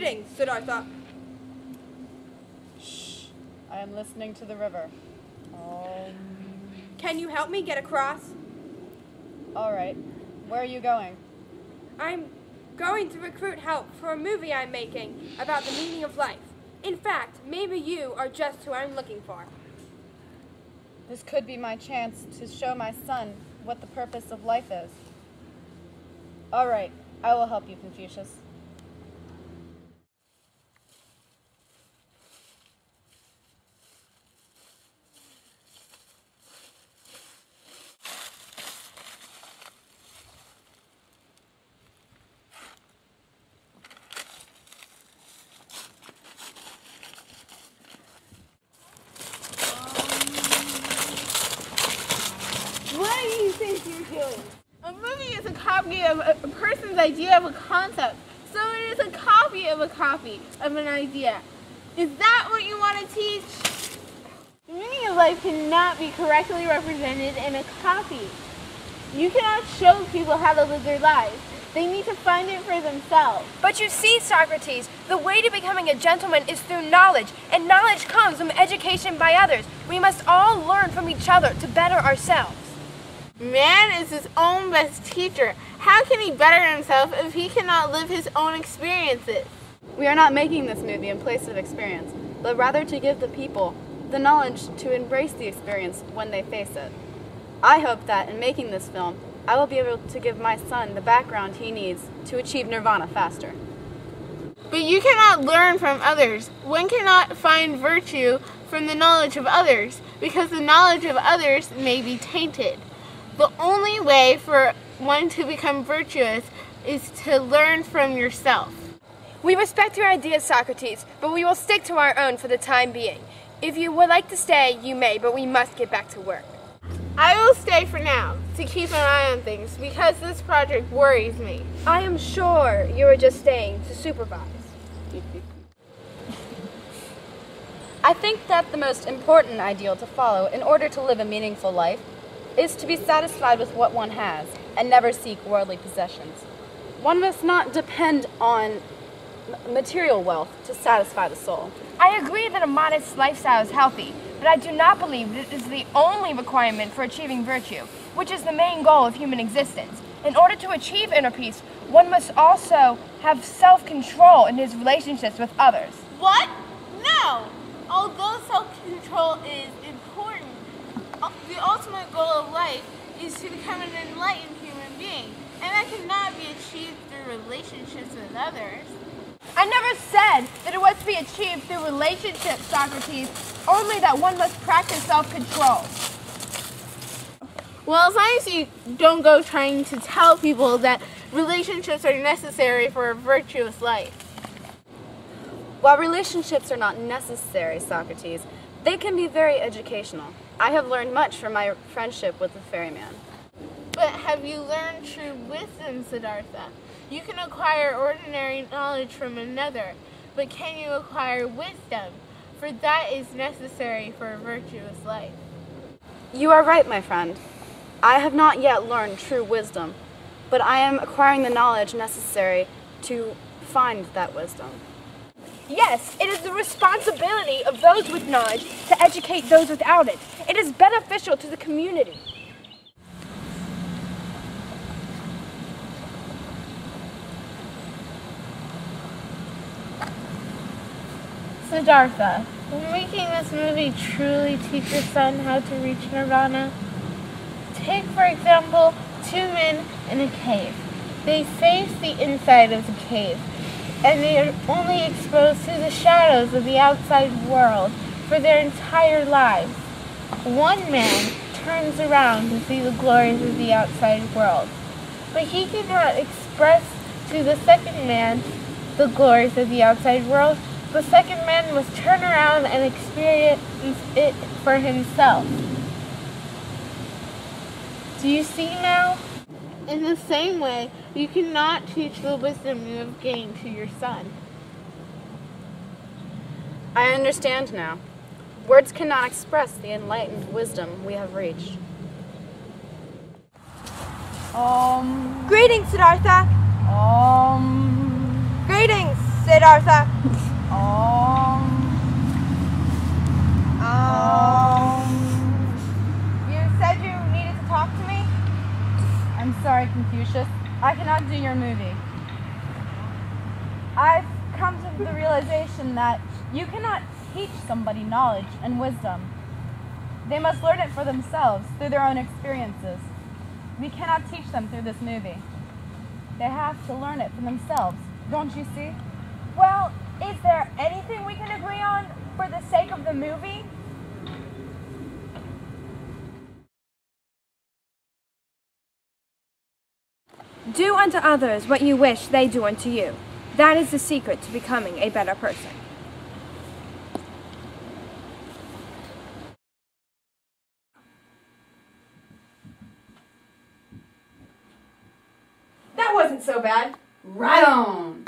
Greetings, Siddhartha. Shh. I am listening to the river. Can you help me get across? All right. Where are you going? I'm going to recruit help for a movie I'm making about the meaning of life. In fact, maybe you are just who I'm looking for. This could be my chance to show my son what the purpose of life is. All right. I will help you, Confucius. What do you think you're doing? A movie is a copy of a person's idea of a concept, so it is a copy of an idea. Is that what you want to teach? The meaning of life cannot be correctly represented in a copy. You cannot show people how to live their lives. They need to find it for themselves. But you see, Socrates, the way to becoming a gentleman is through knowledge, and knowledge comes from education by others. We must all learn from each other to better ourselves. Man is his own best teacher. How can he better himself if he cannot live his own experiences? We are not making this movie in place of experience, but rather to give the people the knowledge to embrace the experience when they face it. I hope that in making this film, I will be able to give my son the background he needs to achieve nirvana faster. But you cannot learn from others. One cannot find virtue from the knowledge of others, because the knowledge of others may be tainted. The only way for one to become virtuous is to learn from yourself. We respect your ideas, Socrates, but we will stick to our own for the time being. If you would like to stay, you may, but we must get back to work. I will stay for now, to keep an eye on things, because this project worries me. I am sure you are just staying to supervise. I think that the most important ideal to follow in order to live a meaningful life is to be satisfied with what one has and never seek worldly possessions. One must not depend on material wealth to satisfy the soul. I agree that a modest lifestyle is healthy, but I do not believe that it is the only requirement for achieving virtue, which is the main goal of human existence. In order to achieve inner peace, one must also have self-control in his relationships with others. What? No! Although self-control is important, the ultimate goal of life is to become an enlightened human being, and that cannot be achieved through relationships with others. I never said that it was to be achieved through relationships, Socrates, only that one must practice self-control. Well, as long as you don't go trying to tell people that relationships are necessary for a virtuous life. While relationships are not necessary, Socrates, they can be very educational. I have learned much from my friendship with the ferryman. But have you learned true wisdom, Siddhartha? You can acquire ordinary knowledge from another, but can you acquire wisdom? For that is necessary for a virtuous life. You are right, my friend. I have not yet learned true wisdom, but I am acquiring the knowledge necessary to find that wisdom. Yes, it is the responsibility of those with knowledge to educate those without it. It is beneficial to the community. Siddhartha, will making this movie truly teach your son how to reach nirvana? Take, for example, two men in a cave. They face the inside of the cave, and they are only exposed to the shadows of the outside world for their entire lives. One man turns around to see the glories of the outside world, but he cannot express to the second man the glories of the outside world. The second man must turn around and experience it for himself. Do you see now? In the same way, you cannot teach the wisdom you have gained to your son. I understand now. Words cannot express the enlightened wisdom we have reached. Greetings, Siddhartha. Greetings, Siddhartha. Siddhartha. You said you needed to talk to me? I'm sorry, Confucius. I cannot do your movie. I've come to the realization that you cannot teach somebody knowledge and wisdom. They must learn it for themselves through their own experiences. We cannot teach them through this movie. They have to learn it for themselves. Don't you see? Well, is there anything we can agree on for the sake of the movie? Do unto others what you wish they do unto you. That is the secret to becoming a better person. That wasn't so bad. Right on!